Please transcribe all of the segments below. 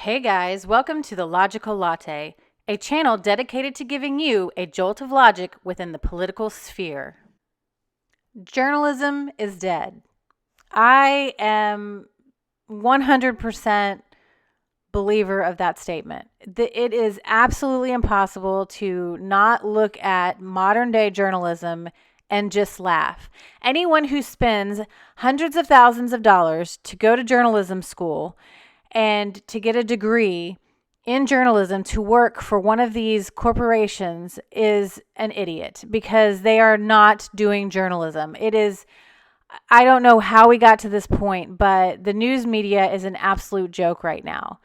Hey guys, welcome to The Logical Latte, a channel dedicated to giving you a jolt of logic within the political sphere. Journalism is dead. I am 100% believer of that statement. It is absolutely impossible to not look at modern day journalism and just laugh. Anyone who spends hundreds of thousands of dollars to go to journalism school and to get a degree in journalism to work for one of these corporations is an idiot because they are not doing journalism. I don't know how we got to this point, but the news media is an absolute joke right now.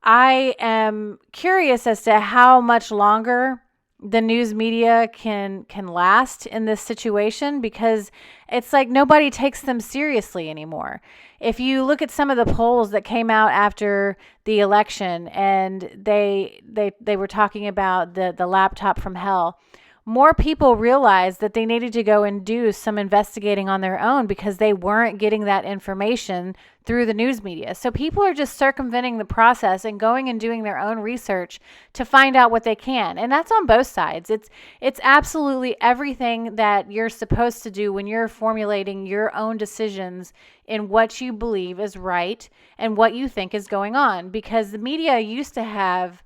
I am curious as to how much longer the news media can last in this situation, because it's like nobody takes them seriously anymore. If you look at some of the polls that came out after the election, and they were talking about the laptop from hell, more people realized that they needed to go and do some investigating on their own because they weren't getting that information through the news media. So people are just circumventing the process and going and doing their own research to find out what they can. And that's on both sides. It's absolutely everything that you're supposed to do when you're formulating your own decisions in what you believe is right and what you think is going on. Because the media used to have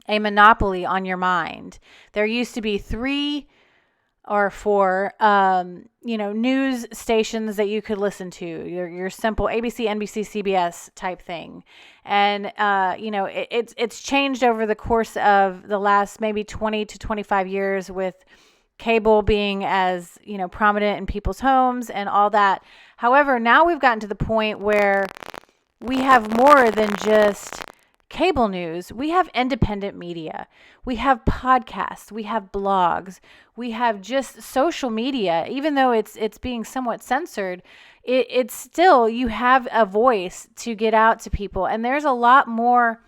a monopoly on your mind. There used to be 3 or 4, news stations that you could listen to. Your simple ABC, NBC, CBS type thing, and it's changed over the course of the last maybe 20 to 25 years, with cable being as prominent in people's homes and all that. However, now we've gotten to the point where we have more than just cable news. We have independent media. We have podcasts. We have blogs. We have just social media. Even though it's being somewhat censored, it's still, you have a voice to get out to people. And there's a lot more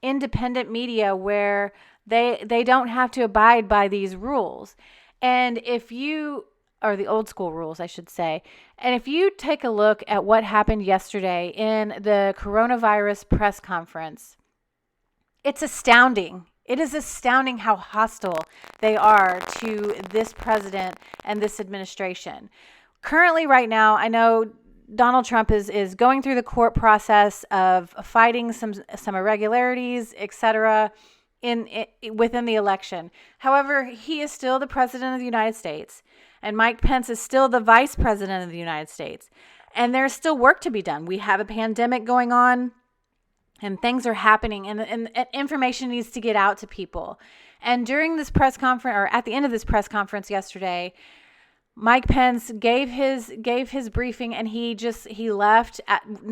independent media where they don't have to abide by these rules. And or the old school rules, I should say. And if you take a look at what happened yesterday in the coronavirus press conference, it's astounding. It is astounding how hostile they are to this president and this administration. Currently, right now, I know Donald Trump is going through the court process of fighting some irregularities, etc., within the election. However, he is still the president of the United States, and Mike Pence is still the vice president of the United States. And there's still work to be done. We have a pandemic going on, and things are happening, and information needs to get out to people. And during this press conference, or at the end of this press conference yesterday, Mike Pence gave his briefing, and he left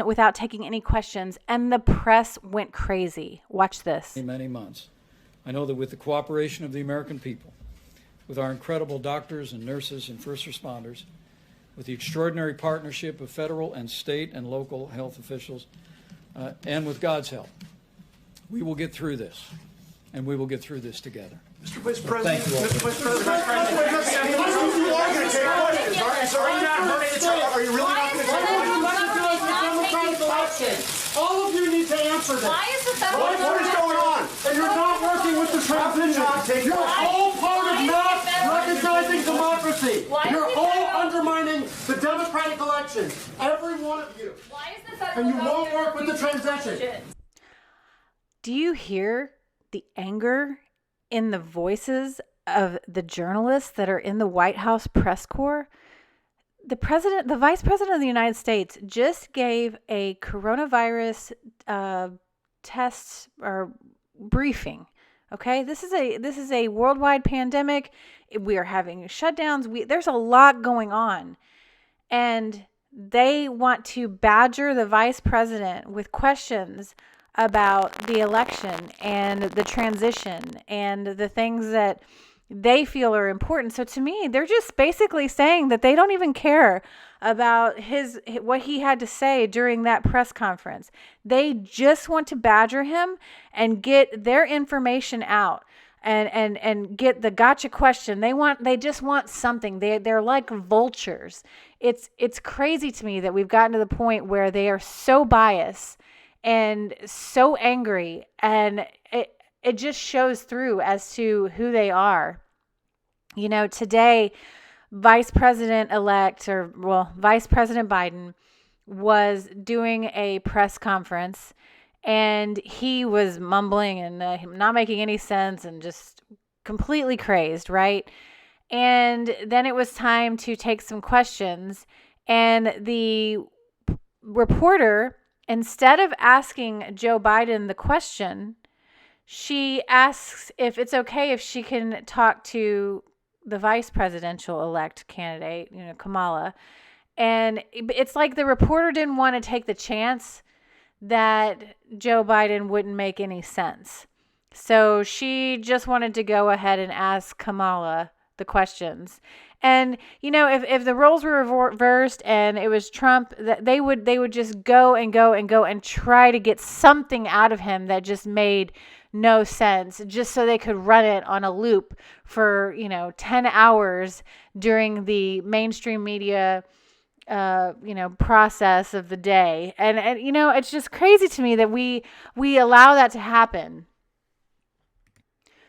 without taking any questions, and the press went crazy. Watch this. Many months. I know that with the cooperation of the American people, with our incredible doctors and nurses and first responders, with the extraordinary partnership of federal and state and local health officials, and with God's help, we will get through this, and we will get through this together. Mr. Vice President, thank you all. Mr. Vice President, you are going to take questions. Are you not hurting the Are you really not going to take questions? All of you need to answer this. Why is the federal What is going on? And you're not working with the transition. You're all part of not recognizing democracy. You're all undermining the democratic elections. Every one of you. Why is the federal And you won't work with the transition. Do you hear the anger in the voices of the journalists that are in the White House press corps? The vice president of the United States just gave a coronavirus test or briefing. Okay, this is a worldwide pandemic. We are having shutdowns. There's a lot going on, and they want to badger the vice president with questions about the election and the transition and the things that they feel are important. So to me, they're just basically saying that they don't even care about what he had to say during that press conference. They just want to badger him and get their information out and get the gotcha question. They just want something. They're like vultures. It's crazy to me that we've gotten to the point where they are so biased and so angry. And it just shows through as to who they are. You know, today, Vice President Biden was doing a press conference, and he was mumbling and not making any sense and just completely crazed, right? And then it was time to take some questions, and the reporter, instead of asking Joe Biden the question, she asks if it's okay if she can talk to the vice presidential elect candidate, Kamala. And it's like the reporter didn't want to take the chance that Joe Biden wouldn't make any sense. So she just wanted to go ahead and ask Kamala the questions. And, if the roles were reversed and it was Trump, that they would just go and go and go and try to get something out of him that just made no sense, just so they could run it on a loop for, 10 hours during the mainstream media process of the day. And it's just crazy to me that we allow that to happen.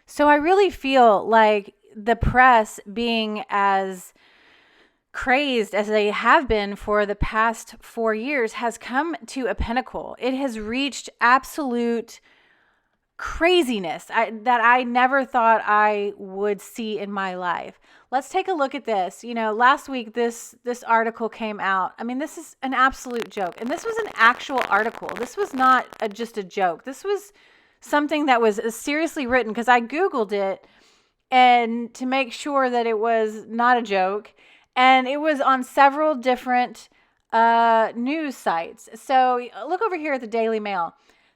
So I really feel like the press, being as crazed as they have been for the past 4 years, has come to a pinnacle. It has reached absolute craziness that I never thought I would see in my life. Let's take a look at this. Last week, this article came out. I mean, this is an absolute joke. And this was an actual article. This was not just a joke. This was something that was seriously written, because I Googled it and to make sure that it was not a joke. And it was on several different news sites. So look over here at the Daily Mail.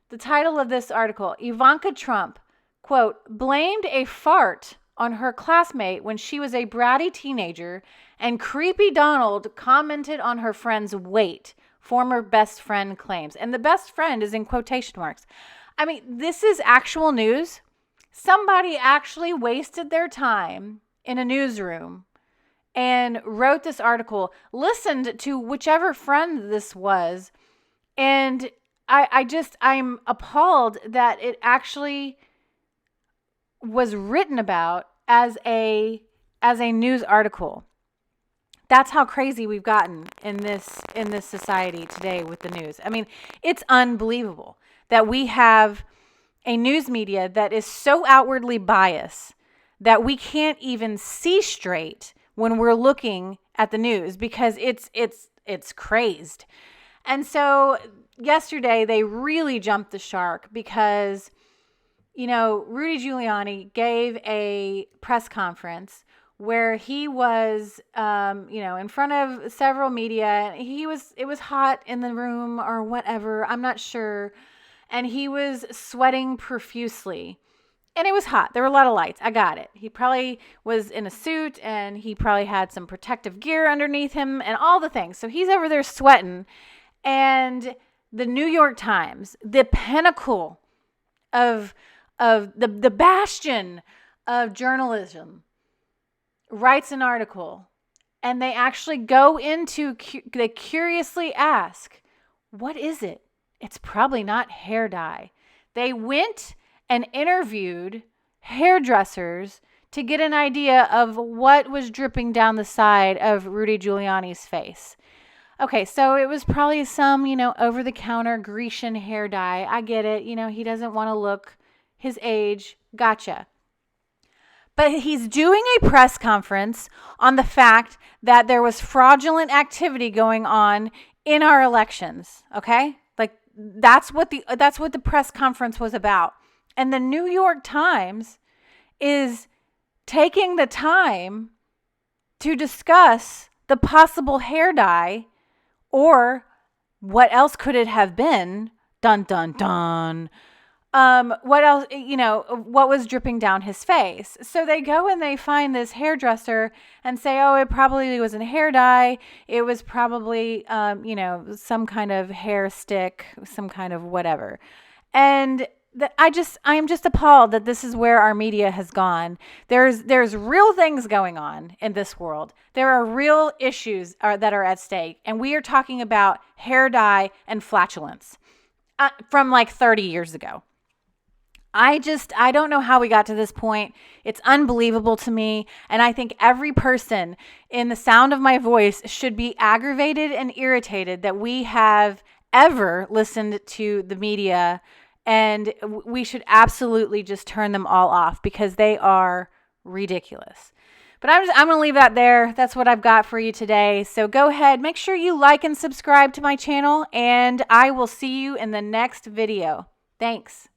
The title of this article: Ivanka Trump, quote, blamed a fart on her classmate when she was a bratty teenager, and creepy Donald commented on her friend's weight, former best friend claims. And the best friend is in quotation marks. I mean, this is actual news. Somebody actually wasted their time in a newsroom and wrote this article, listened to whichever friend this was, and I'm appalled that it actually was written about as a news article. That's how crazy we've gotten in this society today with the news. I mean, it's unbelievable that we have a news media that is so outwardly biased that we can't even see straight when we're looking at the news, because it's crazed. And so yesterday they really jumped the shark, because Rudy Giuliani gave a press conference where he was in front of several media. It was hot in the room or whatever, I'm not sure, and he was sweating profusely. And it was hot. There were a lot of lights. I got it. He probably was in a suit, and he probably had some protective gear underneath him and all the things. So he's over there sweating. And the New York Times, the pinnacle of the bastion of journalism, writes an article. And they actually go into, they curiously ask, what is it? It's probably not hair dye. They went and interviewed hairdressers to get an idea of what was dripping down the side of Rudy Giuliani's face. Okay, so it was probably some, over-the-counter Grecian hair dye. I get it. He doesn't want to look his age. Gotcha. But he's doing a press conference on the fact that there was fraudulent activity going on in our elections, okay? Like, that's what the press conference was about. And the New York Times is taking the time to discuss the possible hair dye, or what else could it have been? Dun, dun, dun. What else, what was dripping down his face? So they go and they find this hairdresser and say, oh, it probably wasn't hair dye. It was probably, some kind of hair stick, some kind of whatever. And I am just appalled that this is where our media has gone. There's real things going on in this world. There are real issues that are at stake. And we are talking about hair dye and flatulence. from like 30 years ago. I don't know how we got to this point. It's unbelievable to me. And I think every person in the sound of my voice should be aggravated and irritated that we have ever listened to the media. And we should absolutely just turn them all off because they are ridiculous. But I'm going to leave that there. That's what I've got for you today. So go ahead, make sure you like and subscribe to my channel, and I will see you in the next video. Thanks.